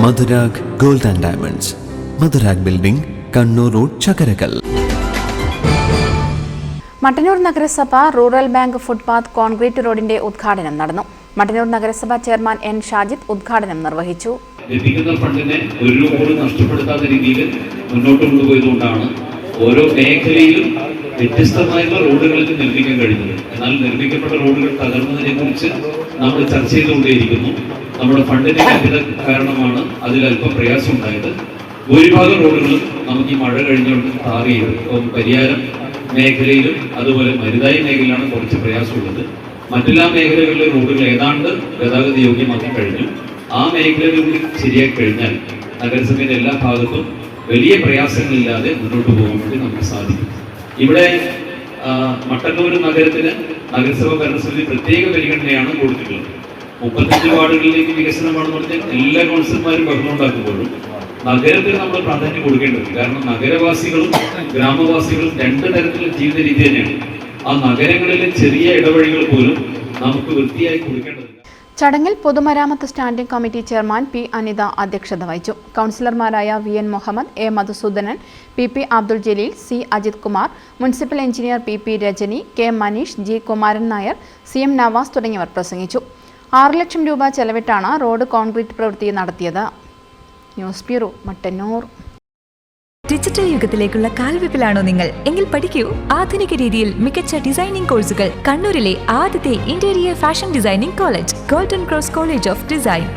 Madhurag gold and diamonds, Madhurag building, Kannur road, Chakkarakal. Mattannur നഗരസഭ rural bank footpath concrete റോഡിന്റെ ഉദ്ഘാടനം നടന്നു. മട്ടന്നൂർ നഗരസഭ ചെയർമാൻ എൻ ഷാജിദ് ഉദ്ഘാടനം നിർവഹിച്ചു. ലഭിക്കുന്ന ഫണ്ടിനെ ഒരു രൂപ പോലും നഷ്ടപ്പെടുത്താത്ത രീതിയിൽ മുന്നോട്ട് കൊണ്ടുപോയതുകൊണ്ടാണ് ഓരോ മേഖലയിലും വ്യത്യസ്തമായുള്ള റോഡുകൾക്ക് നിർമ്മിക്കാൻ കഴിഞ്ഞത്. എന്നാൽ നിർമ്മിക്കപ്പെട്ട റോഡുകൾ തകർന്നതിനെ കുറിച്ച് നമ്മൾ ചർച്ച ചെയ്തുകൊണ്ടേയിരിക്കുന്നു. നമ്മുടെ ഫണ്ടിന്റെ ലഭ്യത കാരണമാണ് അതിൽ അല്പം പ്രയാസം ഉണ്ടായത്. ഭൂരിഭാഗം റോഡുകളും നമുക്ക് ഈ മഴ കഴിഞ്ഞുകൊണ്ട് ടാർ ചെയ്തു. ഇപ്പം പരിയാരം മേഖലയിലും അതുപോലെ മരുതായി മേഖലയിലാണ് കുറച്ച് പ്രയാസമുള്ളത്. മറ്റെല്ലാ മേഖലകളിലെ റോഡുകൾ ഏതാണ്ട് ഗതാഗത യോഗ്യമാക്കി കഴിഞ്ഞു. ആ മേഖലകളിൽ ശരിയാക്കി കഴിഞ്ഞാൽ നഗരസഭയുടെ എല്ലാ ഭാഗത്തും വലിയ പ്രയാസങ്ങളില്ലാതെ മുന്നോട്ട് പോകാൻ വേണ്ടി നമുക്ക് സാധിക്കും. ഇവിടെ മട്ടന്നൂർ നഗരത്തിന് നഗരസഭ ഭരണസമിതി പ്രത്യേക പരിഗണനയാണ് കൊടുത്തിട്ടുള്ളത്. 35 വാർഡുകളിലേക്ക് വികസനമാണെന്ന് പറഞ്ഞാൽ എല്ലാ കൗൺസിലർമാരും ബഹളമുണ്ടാക്കുമ്പോഴും നഗരത്തിന് നമ്മൾ പ്രാധാന്യം കൊടുക്കേണ്ടത്. കാരണം നഗരവാസികളും ഗ്രാമവാസികളും രണ്ട് തരത്തിലുള്ള ജീവിത രീതി തന്നെയാണ്. ആ നഗരങ്ങളിലെ ചെറിയ ഇടവഴികൾ പോലും നമുക്ക് വൃത്തിയായി കൊടുക്കേണ്ടത്. ചടങ്ങിൽ പൊതുമരാമത്ത് standing committee chairman P Anitha അധ്യക്ഷത വഹിച്ചു. കൗൺസിലർമാരായ V N Muhammad, A Madhusoodanan, P Abdul Jaleel, C Ajith Kumar, municipal engineer P Rajani, K Maneesh, G Kumaran Nair, C M Navas തുടങ്ങിയവർ പ്രസംഗിച്ചു. 6 ലക്ഷം രൂപ ചെലവിട്ടാണ് റോഡ് കോൺക്രീറ്റ് പ്രവൃത്തി നടത്തിയത്. News bureau, Mattannur. ഡിജിറ്റൽ യുഗത്തിലേക്കുള്ള കാൽവെപ്പിലാണോ നിങ്ങൾ? എങ്കിൽ പഠിക്കൂ ആധുനിക രീതിയിൽ മികച്ച ഡിസൈനിംഗ് കോഴ്സുകൾ. കണ്ണൂരിലെ ആദ്യത്തെ interior fashion designing college, golden cross college of design.